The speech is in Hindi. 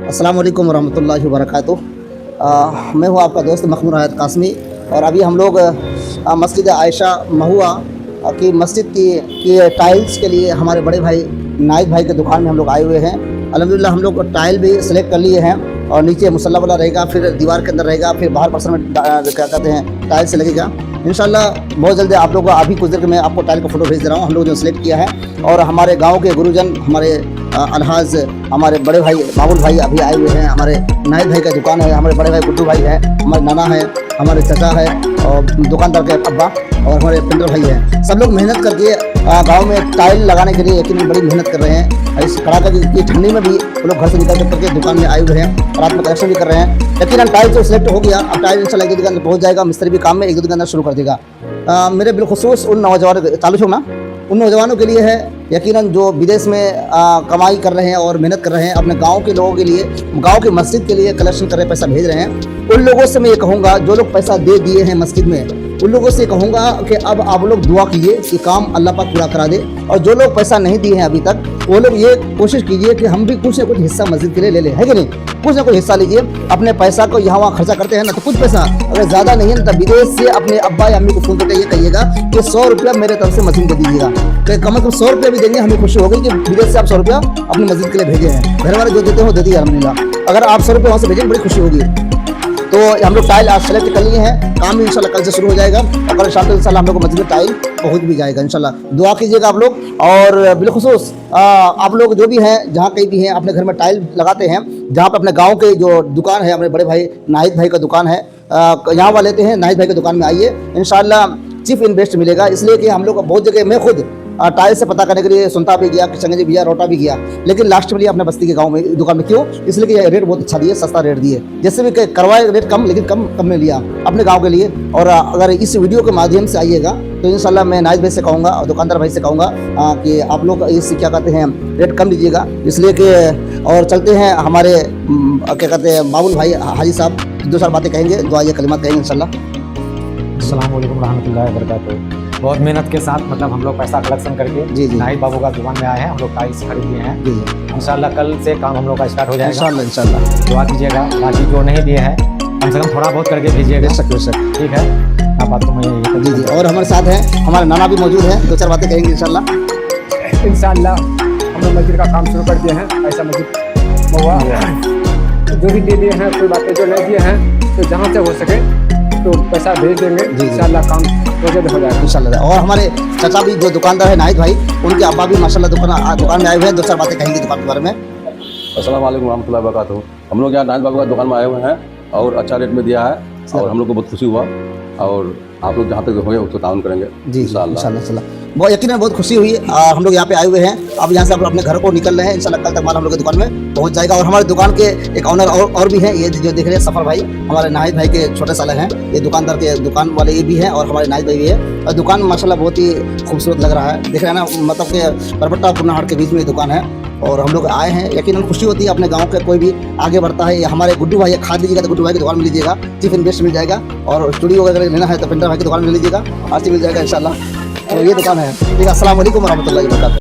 अस्सलाम वालेकुम रहमतुल्लाहि व बरकातुहू। मैं हूँ आपका दोस्त मखमूर हयात कासमी और अभी हम लोग मस्जिद आयशा महुआ की मस्जिद की टाइल्स के लिए हमारे बड़े भाई नाइद भाई के दुकान में हम लोग आए हुए हैं। अल्हम्दुलिल्लाह हम लोग टाइल भी सिलेक्ट कर लिए हैं और नीचे मुसल्ला वाला रहेगा, फिर दीवार के अंदर रहेगा, फिर बाहर पर्सन में क्या कहते हैं टाइल्स लगेगा इंशाल्लाह। बहुत जल्दी आप लोग अभी कुछ देर में मैं आपको टाइल का फोटो भेज दे रहा हूँ। हम लोग जो सिलेक्ट किया है और हमारे गाँव के गुरुजन हमारे अलहाज हमारे बड़े भाई बाबुल भाई अभी आए हुए हैं। हमारे नाइद भाई का दुकान है, हमारे बड़े भाई गुड्डू भाई है, हमारे नाना है, हमारे चाचा है और दुकानदार के अब्बा और हमारे पिंटर भाई हैं। सब लोग मेहनत करके गांव में टाइल लगाने के लिए यकीन बड़ी मेहनत कर रहे हैं। इस कड़ाका की ठंडी में भी वो लोग घर से निकल करके दुकान में आए हुए हैं, रात में कलेक्शन भी कर रहे हैं। यकीन टाइल जो सिलेक्ट हो गया, अब टाइल इंशाल्लाह एक दो दिन के अंदर पहुँच जाएगा। मिस्त्री भी काम में एक दो दिन के अंदर शुरू कर देगा। मेरे बिलखुसूस उन नौजवान ताल्लुक हो ना उन नौजवानों के लिए है यकीनन जो विदेश में कमाई कर रहे हैं और मेहनत कर रहे हैं, अपने गांव के लोगों के लिए, गांव के मस्जिद के लिए कलेक्शन कर रहे हैं, पैसा भेज रहे हैं। उन लोगों से मैं ये कहूँगा जो लोग पैसा दे दिए हैं मस्जिद में, उन लोगों से कहूँगा कि अब आप लोग दुआ कीजिए कि काम अल्लाह पाक पूरा करा दे। और जो लोग पैसा नहीं दिए हैं अभी तक, वो लोग ये कोशिश कीजिए कि हम भी कुछ ना कुछ हिस्सा मस्जिद के लिए ले लें, है कि नहीं? कुछ ना कुछ हिस्सा लीजिए। अपने पैसा को यहाँ वहाँ खर्चा करते हैं ना, तो कुछ पैसा अगर ज़्यादा नहीं है ना, तो विदेश से अपने अब्बा या अम्मी को फ़ोन करके ये कहिएगा कि 100 रुपया मेरे तरफ से मस्जिद को दीजिएगा। कि कम से कम 100 रुपया भी देंगे, हमें खुशी होगी कि विदेश से आप 100 रुपया अपनी मस्जिद के लिए भेजे हैं। घर वाले जो देते हो दे दिए अल्हम्दुलिल्लाह। अगर आप 100 रुपये वहाँ से भेजेंगे बड़ी खुशी होगी। तो हम लोग टाइल आज सेलेक्ट कर लिए हैं, काम भी इंशाल्लाह कल से शुरू हो जाएगा और कल शाम को इंशाल्लाह हम लोग को मस्जिद में टाइल पहुँच भी जाएगा इंशाल्लाह। दुआ कीजिएगा आप लोग। और बिलखुसूस आप लोग जो भी हैं, जहाँ कहीं भी हैं, अपने घर में टाइल लगाते हैं, जहाँ पर अपने गाँव के जो दुकान है, हमारे बड़े भाई नाहिद भाई का दुकान है, यहाँ वाले लेते हैं, नाहिद भाई की दुकान में आइए, इंशाल्लाह चीप इन्वेस्ट मिलेगा। इसलिए कि हम लोग बहुत जगह, मैं खुद टाइल से पता करने के लिए सुनता भी गया, किशनगंज भी गया, रोटा भी गया, लेकिन लास्ट में लिया अपने बस्ती के गांव में दुकान में। क्यों? इसलिए कि रेट बहुत अच्छा दिए, सस्ता रेट दिए। जैसे भी करवाए रेट कम, लेकिन कम में लिया अपने गांव के लिए। और अगर इस वीडियो के माध्यम से आइएगा तो इंशाल्लाह मैं नाइद भाई से कहूँगा और दुकानदार भाई से कहूँगा कि आप लोग इससे क्या कहते हैं रेट कम लीजिएगा। इसलिए कि और चलते हैं हमारे क्या कहते हैं बाबुल भाई हाजी साहब 2-4 बातें कहेंगे, दुआ ये कलिमात कहेंगे इंशाल्लाह। अस्सलाम वालेकुम रहमतुल्लाहि व बरकातुहू। बहुत मेहनत के साथ मतलब हम लोग पैसा कलेक्शन करके जी नाहिद बाबू का दुकान में आए हैं। हम लोग टाइल्स खरीद लिए हैं। जी इंशाल्लाह कल से काम हम लोग का स्टार्ट हो जाएगा इंशाल्लाह। दुआ कीजिएगा। बाकी जो नहीं दिए हैं कम से कम थोड़ा बहुत करके भेजिएगा। बेशक ठीक है, आप बात तो मैं जी। और हमारे साथ हैं हमारे नाना भी मौजूद हैं, 2-4 बातें कहेंगे इंशाल्लाह। इंशाल्लाह हम लोग मस्जिद का काम शुरू कर दिए हैं। ऐसा मस्जिद हुआ जो भी दे दिए हैं, कोई बातें जो नहीं दिए हैं तो जहाँ से हो सके तो पैसा भेज देंगे। इंशाल्लाह काम जल्द हो जाएगा इंशाल्लाह। और हमारे चाचा भी जो दुकानदार है नाहिद भाई, उनके अब्बा भी माशाल्लाह दुकान में आए हुए हैं, 2-4 बातें कहेंगे दुकान के बारे में। अस्सलाम वालेकुम रहमतुल्लाहि व बरकातुहू। हम लोग यहाँ नाहिद बाबू का दुकान में आए हुए हैं और अच्छा रेट में दिया है और हम लोग को बहुत खुशी हुआ। और आप लोग जहाँ तक होंगे उसको ताउन करेंगे जी इंशाल्लाह। बहुत यकीनन बहुत खुशी हुई। हम लोग यहाँ पे आए हुए हैं, अब यहाँ से अपने घर को निकल रहे हैं। इंशाल्लाह कल तक माल हम लोग की दुकान में पहुँच जाएगा। और हमारे दुकान के एक ऑनर और भी हैं, ये जो देख रहे हैं सफ़र भाई, हमारे नाहिद भाई के छोटे साले हैं। ये दुकानदार के दुकान वाले ये भी हैं और हमारे नाहिद भाई भी है। और दुकान माशाल्लाह बहुत ही खूबसूरत लग रहा है, देख रहे हैं ना, मतलब कि परबट्टा पुरनाहाट के बीच में दुकान है। और हम लोग आए हैं, यकीनन खुशी होती है अपने गांव के कोई भी आगे बढ़ता है। हमारे गुड्डू भाई खाद लीजिएगा तो गुड्डू भाई की दुकान में लीजिएगा, चीफ इन्वेस्ट मिल जाएगा। और स्टूडियो वगैरह लेना है तो पिंटर भाई की दुकान में लीजिएगा, आरसी मिल जाएगा इंशाल्लाह। तो ये दुकान है। ठीक है, अस्सलाम वालेकुम रहमतुल्लाहि व बरकातुहू।